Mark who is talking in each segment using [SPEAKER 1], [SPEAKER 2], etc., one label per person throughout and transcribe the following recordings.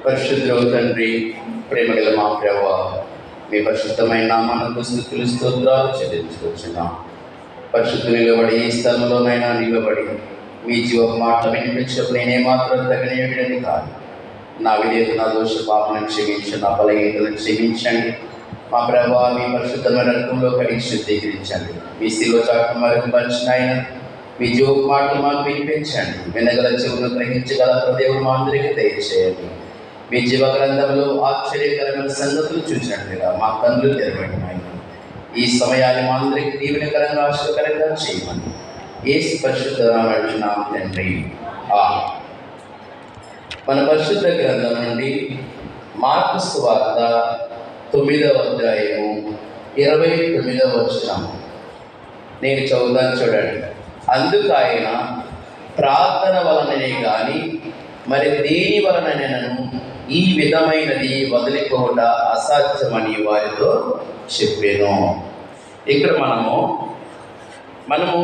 [SPEAKER 1] పరిశుద్ధుడైన తండ్రి, ప్రేమగల మా ప్రభువా, మీ పరిశుద్ధమైన నామమునకు స్తుతులు స్తోత్రాలు చెల్లించుకొచ్చున్నాం. పరిశుద్ధులు నిలబడి ఈ స్థలంలోనైనా నిలబడి మీ జీవ మాట వినిపించప్పుడు నేనే మాత్రం తగినని కాదు. నా విధేయత, నా దోష పాపలను క్షమించండి, నా బలహీనతలను క్షమించండి. మా ప్రభువా, మీ పరిశుద్ధమైన రక్తంలో కడిగి శుద్ధీకరించండి. మీ శిలువ చాటును మరుగుపరిచిన ఆయన మీ జీవ మాటలు మాకు వినిపించండి. వినగల చెవులు, గ్రహించగల హృదయం మా అందరికీ దయచేయండి. మీ జీవ గ్రంథంలో ఆశ్చర్యకరమైన సంగతులు చూసినట్లుగా మా కన్నులు తెరవండి. ఈ సమయాన్ని మా అందరికీ దీవెనకరంగా, ఆశీర్వకరంగా చేయమని యేసు పరిశుద్ధ నామమున తండ్రి, ఆమేన్. మన పరిశుద్ధ గ్రంథం నుండి మార్కు సువార్త 9వ అధ్యాయము 29వ వచనం నేను చదువుతాను, చూడండి. అందుకు ఆయన, ప్రార్థన వలననే కానీ మరి దేని వలననైనను ఈ విధమైనది వదిలిపోవట అసాధ్యమని వారితో చెప్పాను. ఇక్కడ మనము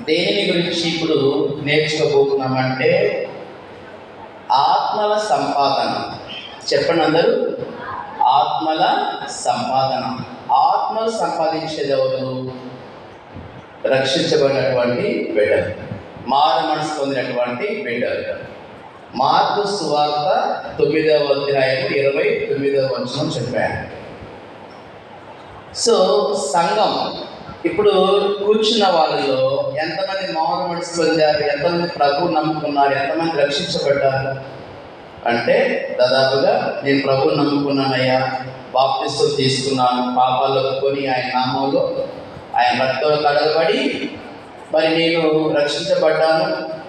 [SPEAKER 1] దేని గురించి ఇప్పుడు నేర్చుకోబోతున్నామంటే ఆత్మల సంపాదన. చెప్పండి అందరూ, ఆత్మల సంపాదన. ఆత్మలు సంపాదించేది ఎవరు? రక్షించబడినటువంటి బిడ్డలు, మారు మనసు పొందినటువంటి బిడ్డలు. మార్కు సువార్త 9వ అధ్యాయం 29వ వచనం చెప్పాను. సో సంఘం ఇప్పుడు కూర్చున్న వాళ్ళలో ఎంతమంది మారు మనసు పొందారు, ఎంతమంది ప్రభువు నమ్ముకున్నారు, ఎంతమంది రక్షించబడ్డారు అంటే దాదాపుగా నేను ప్రభువుని నమ్ముకున్నానయ్యా, బాప్తిసం తీసుకున్నాను, పాపాలు ఒప్పుకొని ఆయన నామంలో ఆయన రక్తంలో కడగబడి మరి నేను రక్షించబడ్డాను,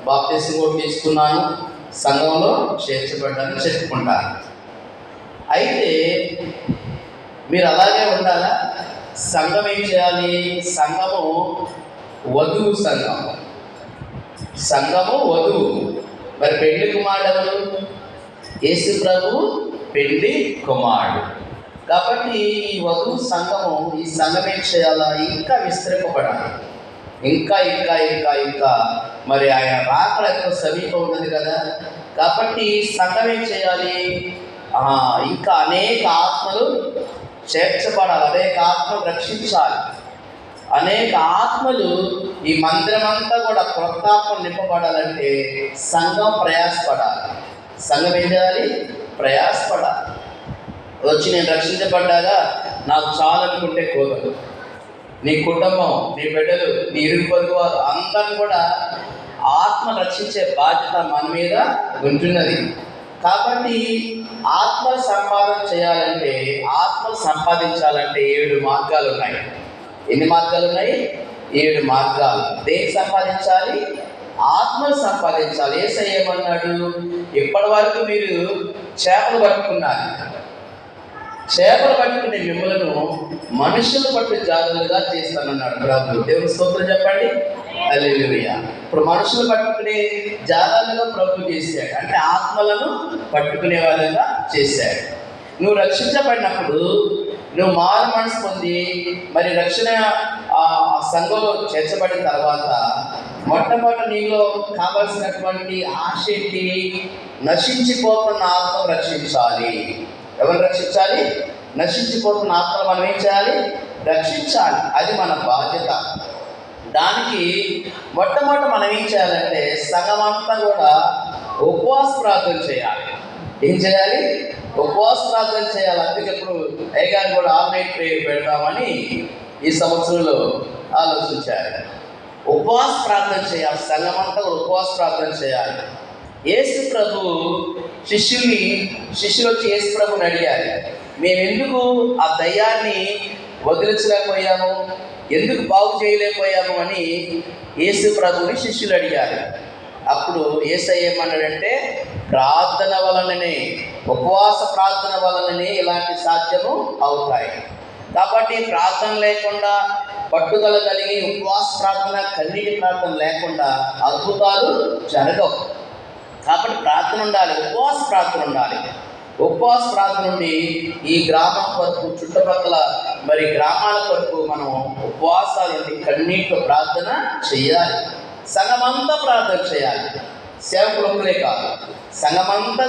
[SPEAKER 1] బాప్తిసం కూడా తీసుకున్నాను, సంఘంలో చేర్చబడ్డాను చెప్పుకుంటాను. అయితే మీరు అలాగే ఉండాలా? సంఘం ఏం చేయాలి? సంఘము వధువు సంఘము వధువు. మరి పెళ్లి కుమారుడు ఎవరు? యేసు ప్రభువు పెళ్లి కుమారుడు. కాబట్టి ఈ వధువు సంఘము, ఈ సంఘం ఏం చేయాలా? ఇంకా విస్తరింపబడాలి. ఇంకా ఇంకా ఇంకా ఇంకా మరి ఆయన రాకడ ఎక్కువ సమీపం ఉన్నది కదా. కాబట్టి సంఘం ఏం చేయాలి? ఇంకా అనేక ఆత్మలు చేర్చబడాలి, అనేక ఆత్మలు రక్షించాలి, అనేక ఆత్మలు ఈ మందిరం అంతా కూడా కొత్త ఆత్మలు నింపబడాలంటే సంఘం ప్రయాసపడాలి. సంఘం ఏం చేయాలి? ప్రయాసపడాలి. వచ్చి నేను రక్షించబడ్డాగా నాకు చాలు అనుకుంటే కోరదు. నీ కుటుంబం, నీ బిడ్డలు, నీ ఇరుగు పొరుగు వారు అందరం కూడా ఆత్మ రక్షించే బాధ్యత మన మీద ఉంటున్నది. కాబట్టి ఆత్మలు సంపాదన చేయాలంటే, ఆత్మలు సంపాదించాలంటే 7 మార్గాలు ఉన్నాయి. ఎన్ని మార్గాలు ఉన్నాయి? 7 మార్గాలు. దేన్ని సంపాదించాలి? ఆత్మలు సంపాదించాలి. యేసయ్య ఏమన్నాడు? ఇప్పటి వరకు మీరు చేపలు పట్టుకున్నారు, చేపలు పట్టుకునే మిమ్మలను మనుషులు పట్టు జాగ్రత్తగా చేస్తానన్నాడు ప్రభు. దేవుని స్తోత్రం చెప్పండి, హల్లెలూయా. ఇప్పుడు మనుషులు పట్టుకునే జాగ్రత్తగా ప్రభు చేశాడు, అంటే ఆత్మలను పట్టుకునే వాళ్ళగా చేశాడు. నువ్వు రక్షించబడినప్పుడు, నువ్వు మారు మనసు పొంది మరి రక్షణ సంఘంలో చేర్చబడిన తర్వాత మొట్టమొదటి నీలో కావాల్సినటువంటి ఆశ ఏంటి? నశించిపోతున్న ఆత్మ రక్షించాలి. ఎవరు రక్షించాలి? నశించిపోతున్న ఆత్మలు మనం ఏం చేయాలి? రక్షించాలి. అది మన బాధ్యత. దానికి మొట్టమొదటి మనం ఏం చేయాలంటే సంఘం అంతా కూడా ఉపవాస ప్రార్థన చేయాలి. ఏం చేయాలి? ఉపవాస ప్రార్థన చేయాలి. అందుకే ఇప్పుడు అయ్యగారు కూడా ఆల్ నైట్ ప్రేయర్ పెడదామని ఈ సంవత్సరంలో ఆలోచించారు. ఉపవాస ప్రార్థన చేయాలి. సంఘం అంతా కూడా ఉపవాస ప్రార్థన చేయాలి. యేసు ప్రభు శిష్యులు వచ్చి యేసు ప్రభుని అడిగారు, మేము ఎందుకు ఆ దయ్యాన్ని వదిలించలేకపోయాము, ఎందుకు బాగు చేయలేకపోయాము అని యేసు ప్రభుని శిష్యులు అడిగారు. అప్పుడు యేసయ్య ఏమన్నాడంటే, ప్రార్థన వలననే, ఉపవాస ప్రార్థన వలననే ఇలాంటి సాధ్యము అవుతాయి. కాబట్టి ప్రార్థన లేకుండా, పట్టుదల కలిగి ఉపవాస ప్రార్థన, కన్నీటి ప్రార్థన లేకుండా అద్భుతాలు జరగవు. కాబట్టి ప్రార్థన ఉండాలి, ఉపవాస ప్రార్థన ఉండాలి. ఉపవాస ప్రార్థన నుండి ఈ గ్రామం వరకు, చుట్టుపక్కల మరి గ్రామాల వరకు మనం ఉపవాసాలు నుండి కన్నీటితో ప్రార్థన చేయాలి. సంఘమంతా ప్రార్థన చేయాలి. సేవకులొక్కరే కాదు, సంఘమంతా